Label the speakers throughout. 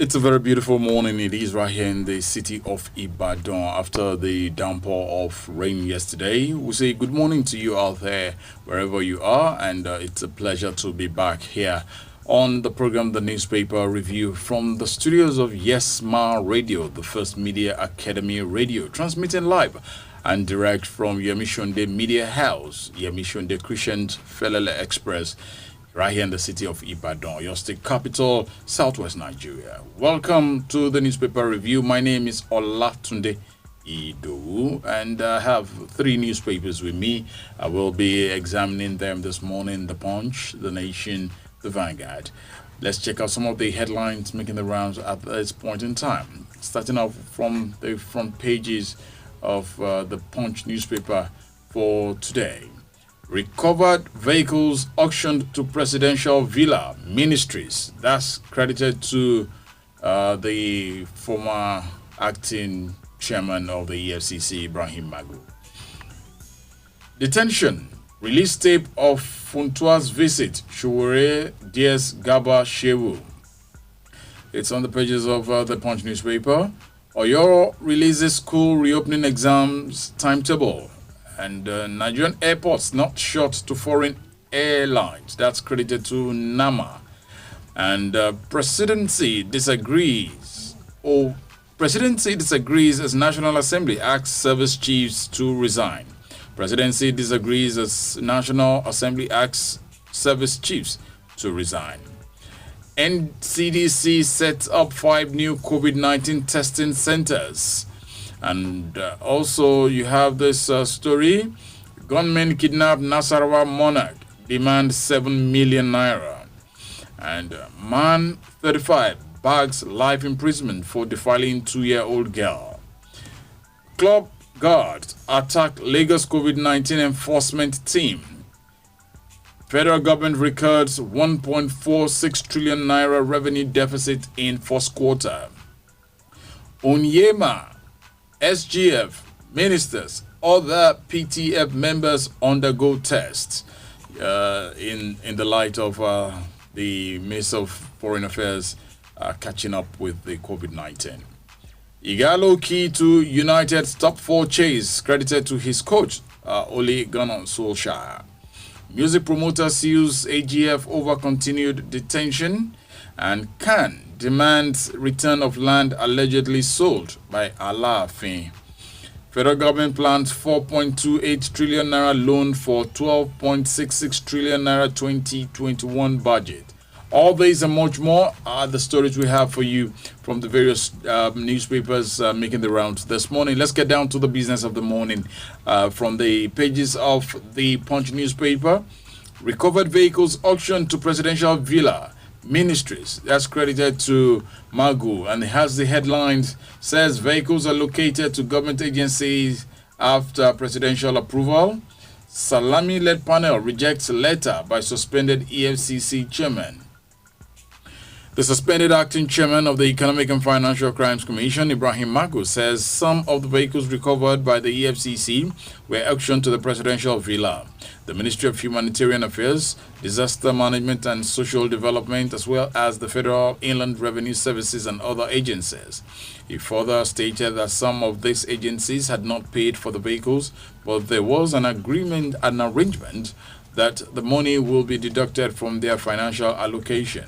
Speaker 1: It's a very beautiful morning. It is right here in the city of Ibadan after the downpour of rain yesterday. We say good morning to you out there, wherever you are, and it's a pleasure to be back here on the program, the newspaper review from the studios of Yes Ma Radio, the first media academy radio, transmitting live and direct from Yemishonde Media House, Yemishonde Christian Felele Express, right here in the city of Ibadan, your state capital, southwest Nigeria. Welcome to the newspaper review. My name is Olatunde Idowu, and I have three newspapers with me. I will be examining them this morning: The Punch, The Nation, The Vanguard. Let's check out some of the headlines making the rounds at this point in time. Starting off from the front pages of the Punch newspaper for today. Recovered vehicles auctioned to presidential villa ministries. That's credited to the former acting chairman of the EFCC, Ibrahim Magu. Detention. Release tape of Funtua's visit. Shuwere Diaz Gaba Shewu. It's on the pages of the Punch newspaper. Oyo releases school reopening exams timetable. And Nigerian airports not shut to foreign airlines. That's credited to NAMA. And presidency disagrees. Presidency disagrees as National Assembly asks service chiefs to resign. Presidency disagrees as National Assembly asks service chiefs to resign. NCDC sets up 5 new COVID-19 testing centers. And also you have this story. Gunmen kidnap Nasarawa monarch, demand 7 million naira. And man 35 bags life imprisonment for defiling 2-year-old girl. Club guards attack Lagos COVID-19 enforcement team. Federal government records 1.46 trillion naira revenue deficit in first quarter. Onyema, SGF, ministers, other PTF members undergo tests in the light of the Minister of Foreign Affairs catching up with the COVID-19. Igalo key to United's top 4 chase, credited to his coach, Ole Gunnar Solskjaer. Music promoter sues AGF over continued detention, and CAN demands return of land allegedly sold by Alaafin. Federal government plans 4.28 trillion naira loan for 12.66 trillion naira 2021 budget. All these and much more are the stories we have for you from the various newspapers making the rounds this morning. Let's get down to the business of the morning from the pages of the Punch newspaper. Recovered vehicles auctioned to presidential villa ministries. That's credited to Magu, and it has the headlines, says vehicles are located to government agencies after presidential approval. Salami-led panel rejects letter by suspended EFCC chairman. The suspended acting chairman of the Economic and Financial Crimes Commission, Ibrahim Magu, says some of the vehicles recovered by the EFCC were auctioned to the presidential villa. The Ministry of Humanitarian Affairs, Disaster Management and Social Development, as well as the Federal Inland Revenue Services and other agencies. He further stated that some of these agencies had not paid for the vehicles, but there was an arrangement that the money will be deducted from their financial allocation.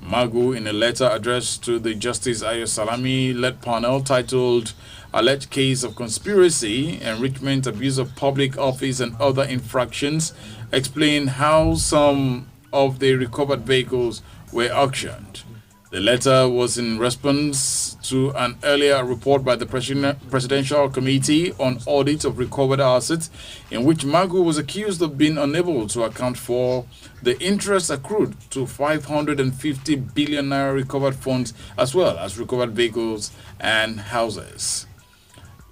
Speaker 1: Magu, in a letter addressed to the Justice Ayo Salami-led panel titled Alleged Case of Conspiracy, Enrichment, Abuse of Public Office and Other Infractions, explained how some of the recovered vehicles were auctioned. The letter was in response to an earlier report by the Presidential Committee on Audit of Recovered Assets, in which Magu was accused of being unable to account for the interest accrued to 550 billion naira recovered funds, as well as recovered vehicles and houses.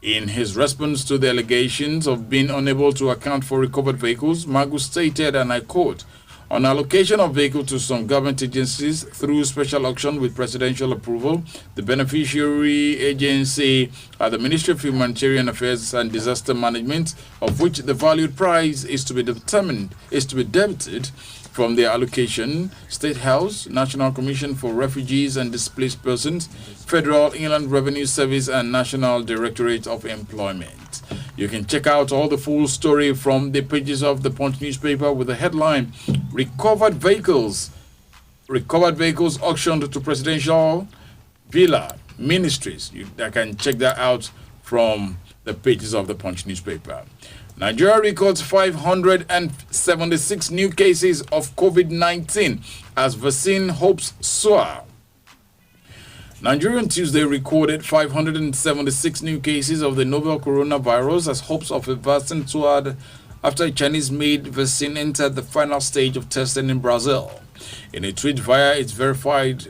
Speaker 1: In his response to the allegations of being unable to account for recovered vehicles, Magu stated, and I quote, on allocation of vehicles to some government agencies through special auction with presidential approval. The beneficiary agency are the Ministry of Humanitarian Affairs and Disaster Management, of which the valued price is to be debited from their allocation: State House, National Commission for Refugees and Displaced Persons, Federal Inland Revenue Service, and National Directorate of Employment. You can check out all the full story from the pages of the Punch newspaper with the headline, Recovered Vehicles Auctioned to Presidential Villa Ministries. You can check that out from the pages of the Punch newspaper. Nigeria records 576 new cases of COVID-19 as vaccine hopes soar. Nigeria on Tuesday recorded 576 new cases of the novel coronavirus as hopes of a vaccine soared after a Chinese-made vaccine entered the final stage of testing in Brazil. In a tweet via its verified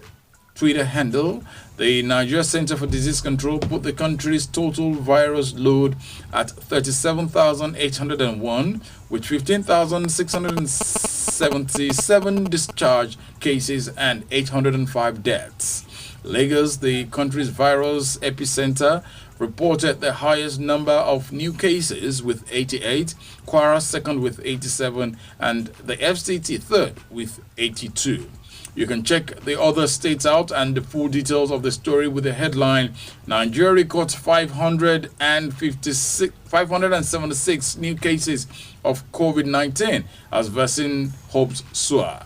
Speaker 1: Twitter handle, the Nigeria Center for Disease Control put the country's total virus load at 37,801, with 15,677 discharged cases and 805 deaths. Lagos, the country's virus epicenter, reported the highest number of new cases with 88, Kwara second with 87, and the FCT third with 82. You can check the other states out and the full details of the story with the headline, Nigeria records 576 new cases of COVID-19 as vaccine hopes soar.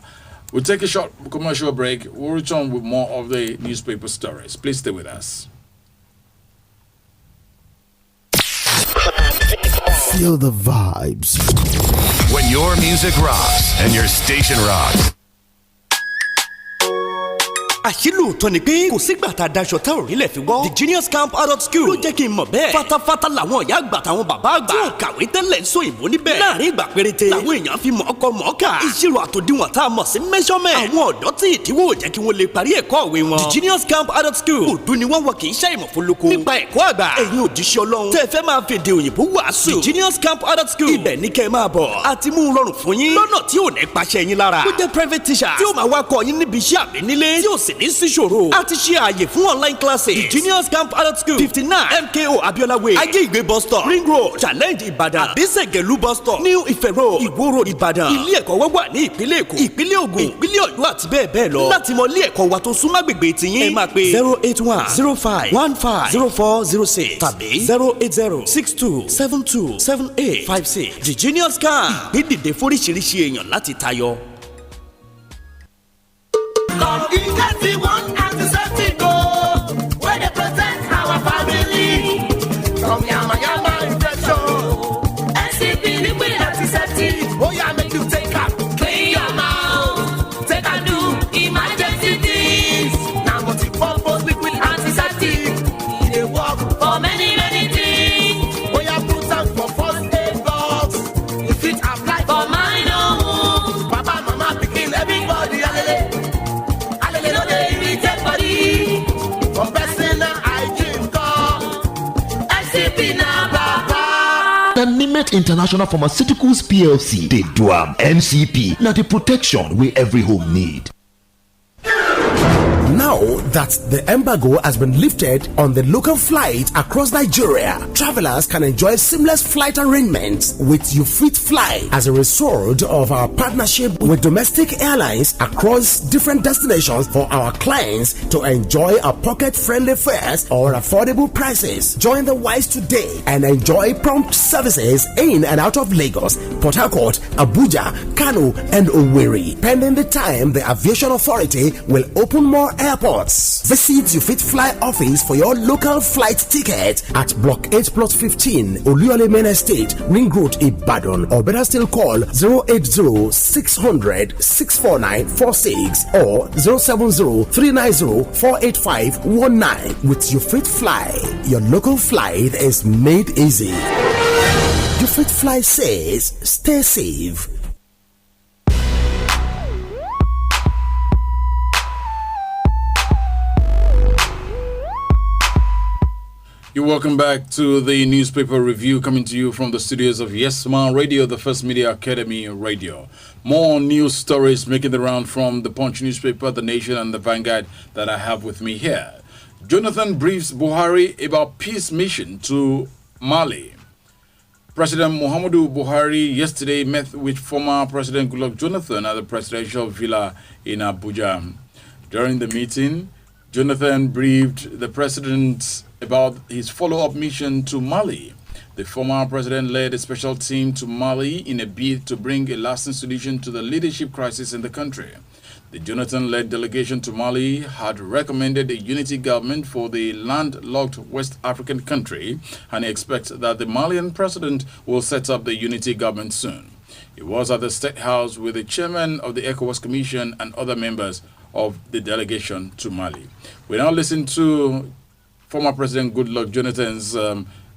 Speaker 1: We'll take a short commercial break. We'll return with more of the newspaper stories. Please stay with us.
Speaker 2: Feel the vibes.
Speaker 3: When your music rocks and your station rocks.
Speaker 4: àṣìlóòótọ́ ni pé kò sígbà tá a daṣọ tá ò rí lẹ̀ fi wọ́. The Genius Camp Adult School ló jẹ́ kí n mọ̀ bẹ́ẹ̀. fatafata làwọn ìyá àgbà táwọn bàbá àgbà tí ò kàwé tẹ́lẹ̀ ń sọ ìbò níbẹ̀. láàrin ìgbà péréte làwọn èèyàn fi mọ̀ ọkọ mọ̀ọ́kà. ìṣirò àtòdiwọ̀n tá a mọ̀ sí measurement. àwọn ọ̀dọ́ tí ìdíwọ́ ò jẹ́ kí wọ́n lè parí ẹ̀kọ́ òwe wọn. The Genius Camp Adult School òdu ni wọ́n wọ kì í ṣe ìmọ̀ fólókó. nípa ẹ̀kọ́ àgbà ẹ̀yin òjíṣẹ́ Ọlọ́run tẹ́ fẹ́ máa fèdè òyìnbó wàásù. The Genius Camp Adult School ibẹ̀ ní kẹ́ máa bọ̀. àti mú un rọrùn fún yín lọ́nà tí ò ní paṣẹ yín lára. ó jẹ́ private teacher tí ó máa wá kọ́ yín níbi iṣẹ́ àbí nílé tí ò sì ní síṣòro. a ti ṣe ààyè fún online classes. The Genius Camp Adult School 59 MKO Abiola Way Ajé Ìgbé bus stop Ring Road Challenge Ìbàdàn àbísẹ̀gẹ̀lú bus stop New Ife Road Ìwó Road Ìbàdàn. ilé ẹ̀kọ́ wa wà ní ìpínlẹ̀ Èkó ìpínlẹ̀ Ògùn ìpínlẹ̀ Ọ̀yọ́ àti bẹ́ẹ̀ bẹ́ẹ̀ lọ. láti mọ ilé ẹ̀kọ́ wa tó súnmọ́ agbègbè tiyín ẹ máa pe 08105150406 tàbí 08062727856. The Genius Camp ìgbédìde fóríṣiríṣi èèyàn láti tayọ.
Speaker 5: From Yama Yama infection. SCP liquid antiseptic. Oh yeah, make you take up. Clean your mouth. Take a new emergency things. Now multi-purpose liquid antiseptic. They work for many things. Oh yeah, put them for first aid box. You fit apply for minor wounds. Papa, mama, picking everybody. Alele, no they irritate body. For personal hygiene come.
Speaker 2: The Nimet International Pharmaceuticals PLC, they do NCP, now the protection we every home need.
Speaker 6: Now that the embargo has been lifted on the local flight across Nigeria, travelers can enjoy seamless flight arrangements with You Fit Fly as a result of our partnership with domestic airlines across different destinations for our clients to enjoy a pocket-friendly fares or affordable prices. Join the wise today and enjoy prompt services in and out of Lagos, Port Harcourt, Abuja, Kano, and Owerri. Pending the time the Aviation Authority will open more airports. Visit You Fit Fly office for your local flight ticket at Block 8/15, Oluyole Main Estate, Ring Road, Ibadan, or better still call 080-600-64946 or 070-390-48519. With You Fit Fly, your local flight is made easy. You Fit Fly says, stay safe.
Speaker 1: You're welcome back to the newspaper review coming to you from the studios of Yes Man Radio, the First Media Academy Radio. More news stories making the round from the Punch newspaper, The Nation, and the Vanguard that I have with me here. Jonathan briefs Buhari about peace mission to Mali. President Muhammadu Buhari yesterday met with former President Goodluck Jonathan at the presidential villa in Abuja. During the meeting, Jonathan briefed the president about his follow-up mission to Mali. The former president led a special team to Mali in a bid to bring a lasting solution to the leadership crisis in the country. The Jonathan-led delegation to Mali had recommended a unity government for the landlocked West African country, and he expects that the Malian president will set up the unity government soon. He was at the State House with the chairman of the ECOWAS Commission and other members of the delegation to Mali. We now listen to former President Goodluck Jonathan's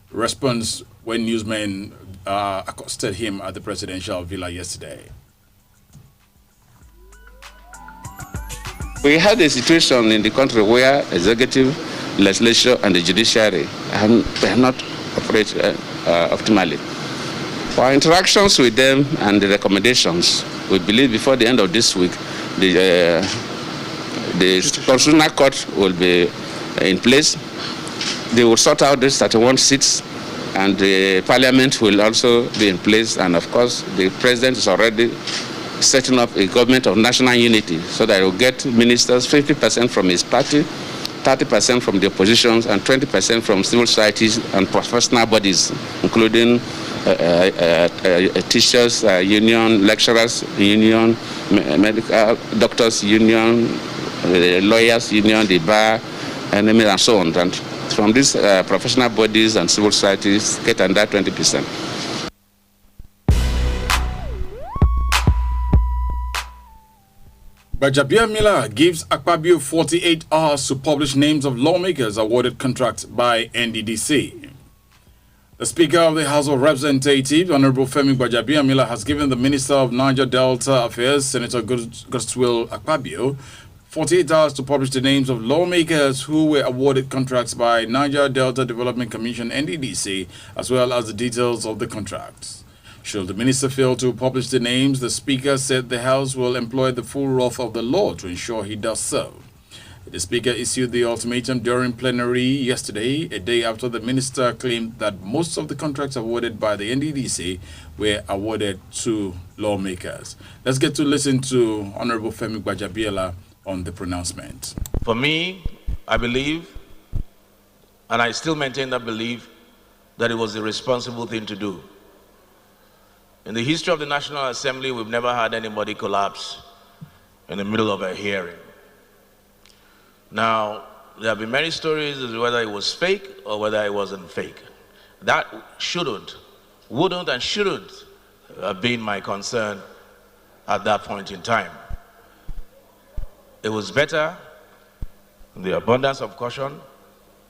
Speaker 1: response when newsmen accosted him at the presidential villa yesterday.
Speaker 7: We had a situation in the country where executive, legislature, and the judiciary were not operating optimally. For our interactions with them and the recommendations, we believe before the end of this week, the Constitutional Court will be in place. They will sort out these 31 seats, and the Parliament will also be in place. And of course, the President is already setting up a government of national unity so that he will get ministers, 50% from his party, 30% from the oppositions, and 20% from civil societies and professional bodies, including teachers union, lecturers union, medical doctors union, lawyers union, the bar, and so on. And from these professional bodies and civil societies, get under 20%.
Speaker 1: Gbajabiamila gives Akpabio 48 hours to publish names of lawmakers awarded contracts by NDDC. The Speaker of the House of Representatives, Honorable Femi Gbajabiamila, has given the Minister of Niger Delta Affairs, Senator Godswill Akpabio, 48 hours to publish the names of lawmakers who were awarded contracts by Niger Delta Development Commission, NDDC, as well as the details of the contracts. Should the minister fail to publish the names, the Speaker said the House will employ the full wrath of the law to ensure he does so. The Speaker issued the ultimatum during plenary yesterday, a day after the minister claimed that most of the contracts awarded by the NDDC were awarded to lawmakers. Let's get to listen to Honorable Femi Gbajabiamila on the pronouncement.
Speaker 8: For me, I believe, and I still maintain that belief, that it was the responsible thing to do. In the history of the National Assembly, we've never had anybody collapse in the middle of a hearing. Now, there have been many stories as to whether it was fake or whether it wasn't fake. That wouldn't and shouldn't have been my concern at that point in time. It was better, in the abundance of caution,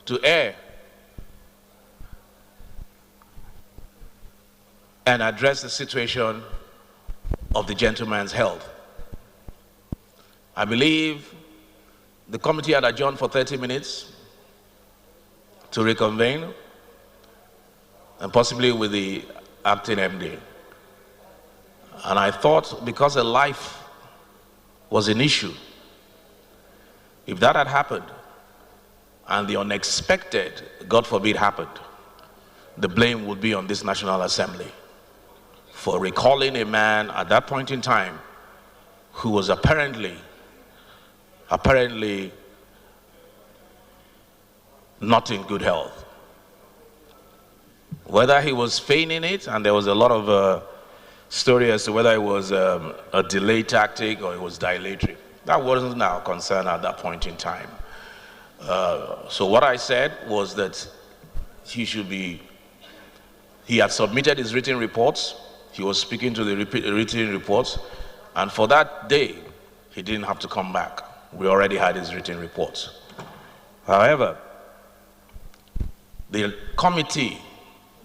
Speaker 8: to err and address the situation of the gentleman's health. I believe the committee had adjourned for 30 minutes to reconvene, and possibly with the acting MD. And I thought, because a life was an issue, if that had happened, and the unexpected, God forbid, happened, the blame would be on this National Assembly for recalling a man at that point in time who was apparently not in good health. Whether he was feigning it, and there was a lot of story as to whether it was a delay tactic or it was dilatory. That wasn't our concern at that point in time. So what I said was that he had submitted his written reports. He was speaking to the written reports, and for that day, he didn't have to come back. We already had his written reports. However, the committee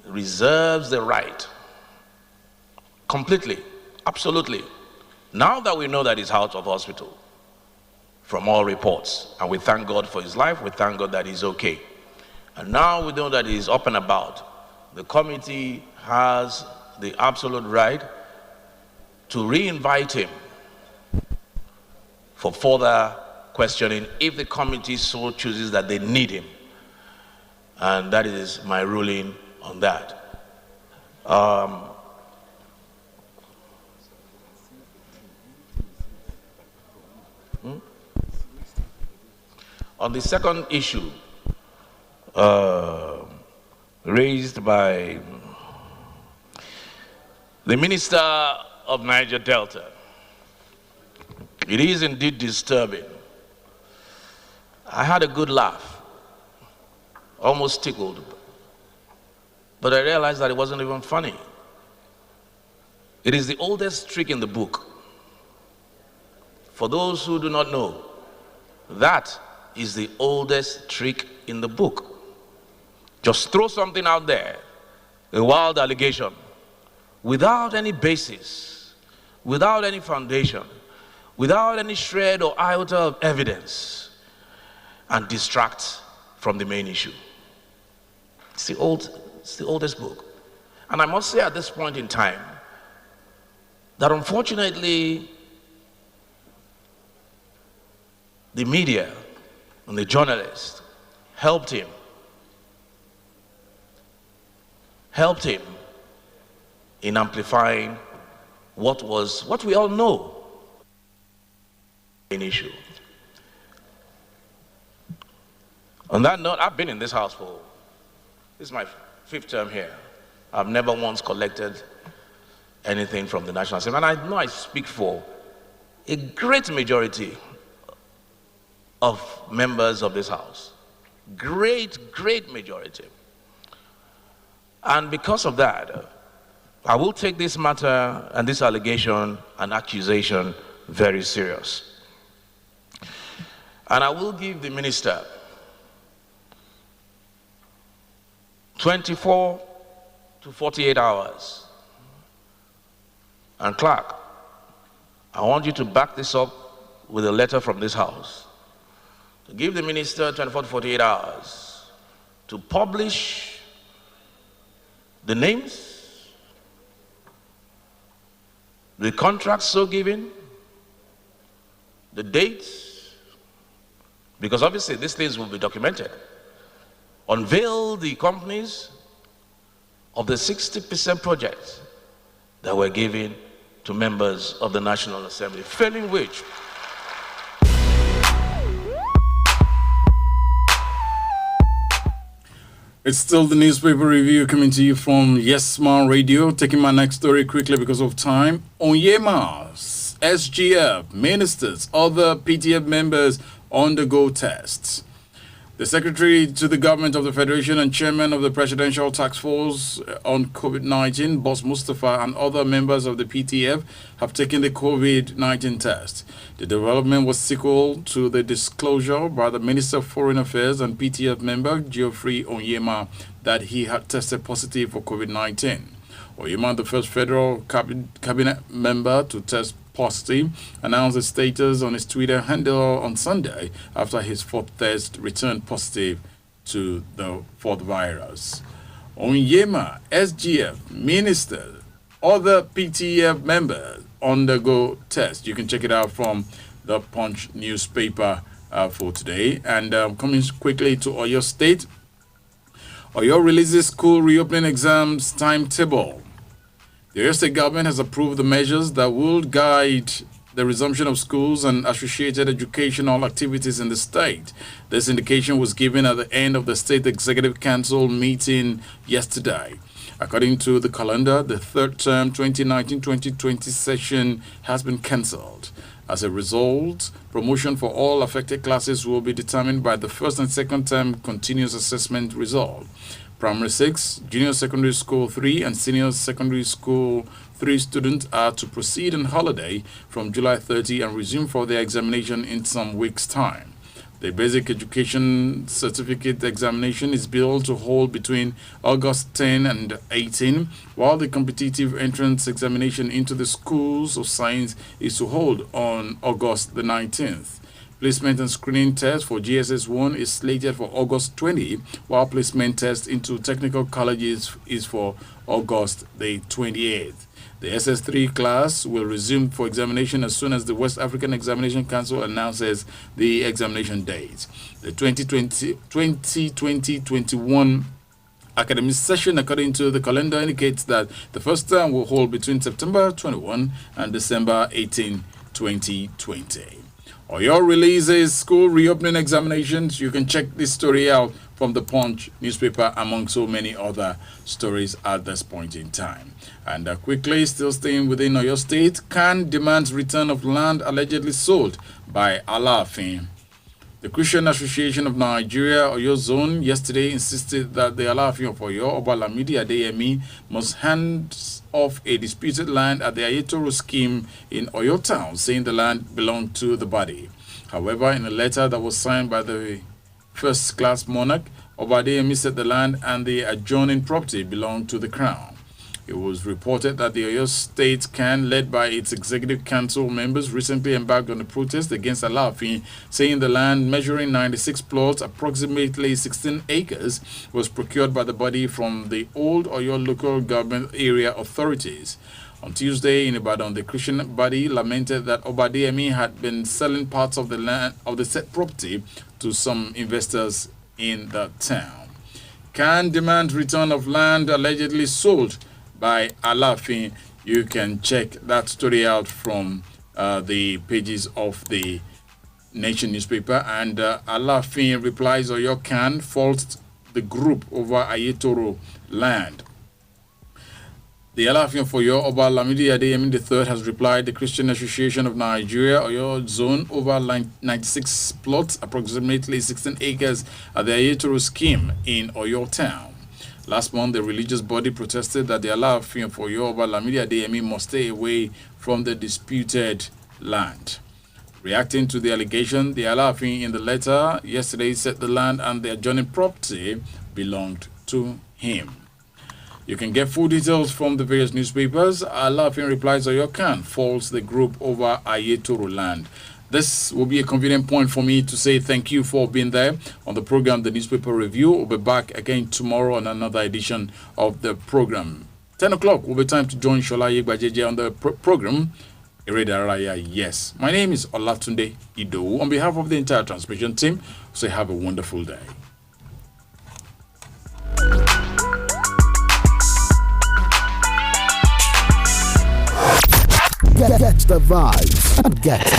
Speaker 8: reserves the right, completely, absolutely, now that we know that he's out of hospital, from all reports, and we thank God for his life, we thank God that he's okay. And now we know that he is up and about. The committee has the absolute right to re-invite him for further questioning if the committee so chooses that they need him. And that is my ruling on that. On the second issue raised by the Minister of Niger Delta, it is indeed disturbing. I had a good laugh, almost tickled, but I realized that it wasn't even funny. It is the oldest trick in the book. For those who do not know, that is the oldest trick in the book. Just throw something out there, a wild allegation, without any basis, without any foundation, without any shred or iota of evidence, and distract from the main issue. It's the oldest book. And I must say at this point in time that unfortunately the media and the journalists helped him in amplifying what we all know an issue. On that note, I've been in this house this is my 5th term here. I've never once collected anything from the National Assembly, and I know I speak for a great majority of members of this house. Great majority. And because of that, I will take this matter and this allegation and accusation very serious. And I will give the minister 24 to 48 hours. And Clark, I want you to back this up with a letter from this house. To give the minister 24 to 48 hours to publish the names, the contracts so given, the dates, because obviously these things will be documented. Unveil the companies of the 60% projects that were given to members of the National Assembly, failing which
Speaker 1: it's still the newspaper review coming to you from Yes Man Radio. Taking my next story quickly because of time. Onyema, SGF, ministers, other PTF members undergo tests. The Secretary to the Government of the Federation and Chairman of the Presidential Task Force on COVID-19, Boss Mustafa, and other members of the PTF have taken the COVID-19 test. The development was sequel to the disclosure by the Minister of Foreign Affairs and PTF member Geoffrey Onyema that he had tested positive for COVID-19. Onyema, the first federal cabinet member to test positive, announced his status on his Twitter handle on Sunday after his 4th test returned positive to the 4th virus. Onyema, SGF, minister, other PTF members undergo test. You can check it out from the Punch newspaper for today. And coming quickly to Oyo State, Oyo releases school reopening exams timetable. The Oyo State government has approved the measures that will guide the resumption of schools and associated educational activities in the state. This indication was given at the end of the State Executive Council meeting yesterday. According to the calendar, the 3rd term 2019-2020 session has been cancelled. As a result, promotion for all affected classes will be determined by the 1st and 2nd term continuous assessment result. Primary 6, Junior Secondary School 3, and Senior Secondary School 3 students are to proceed on holiday from July 30 and resume for their examination in some weeks' time. The Basic Education Certificate examination is billed to hold between August 10 and 18, while the competitive entrance examination into the schools of science is to hold on August the 19th. Placement and screening test for GSS1 is slated for August 20, while placement test into technical colleges is for August the 28th. The SS3 class will resume for examination as soon as the West African Examination Council announces the examination date. The 2020-21 academic session, according to the calendar, indicates that the first term will hold between September 21 and December 18, 2020. Oyo releases school reopening examinations. You can check this story out from the Punch newspaper, among so many other stories at this point in time. And quickly, still staying within Oyo State, Khan demands return of land allegedly sold by Alaafin. The Christian Association of Nigeria, Oyo Zone, yesterday insisted that the Alaafin of Oyo, Oba Lamidi Adeyemi, must hand off a disputed land at the Ayetoro scheme in Oyo town, saying the land belonged to the body. However, in a letter that was signed by the first-class monarch, Oba Adeyemi said the land and the adjoining property belonged to the crown. It was reported that the Oyo State Can, led by its executive council members, recently embarked on a protest against Alaafin, saying the land measuring 96 plots, approximately 16 acres, was procured by the body from the old Oyo local government area authorities. On Tuesday in Ibadan, the Christian body lamented that Oba Adeyemi had been selling parts of the land of the said property to some investors in the town. Can demand return of land allegedly sold by Alaafin. You can check that story out from the pages of the Nation newspaper. And Alaafin replies, Oyo Can faults the group over Ayetoro land. The Alaafin for Oyo, Oba Lamidi Adeyemi III, has replied the Christian Association of Nigeria, Oyo Zone, over 96 plots, approximately 16 acres, at the Ayetoro scheme in Oyo town. Last month, the religious body protested that the Alaafin for Oyo, Oba Lamidi Adeyemi, must stay away from the disputed land. Reacting to the allegation, the Alaafin in the letter yesterday said the land and the adjoining property belonged to him. You can get full details from the various newspapers. Alaafin replies, Oyo Can faults the group over Ayetoro land. This will be a convenient point for me to say thank you for being there on the program, The Newspaper Review. We'll be back again tomorrow on another edition of the program. 10 o'clock will be time to join Shola Yegbajeje on the program. Eredaraya, yes. My name is Olatunde Ido. On behalf of the entire transmission team, say have a wonderful day.
Speaker 6: Get the vibes. Get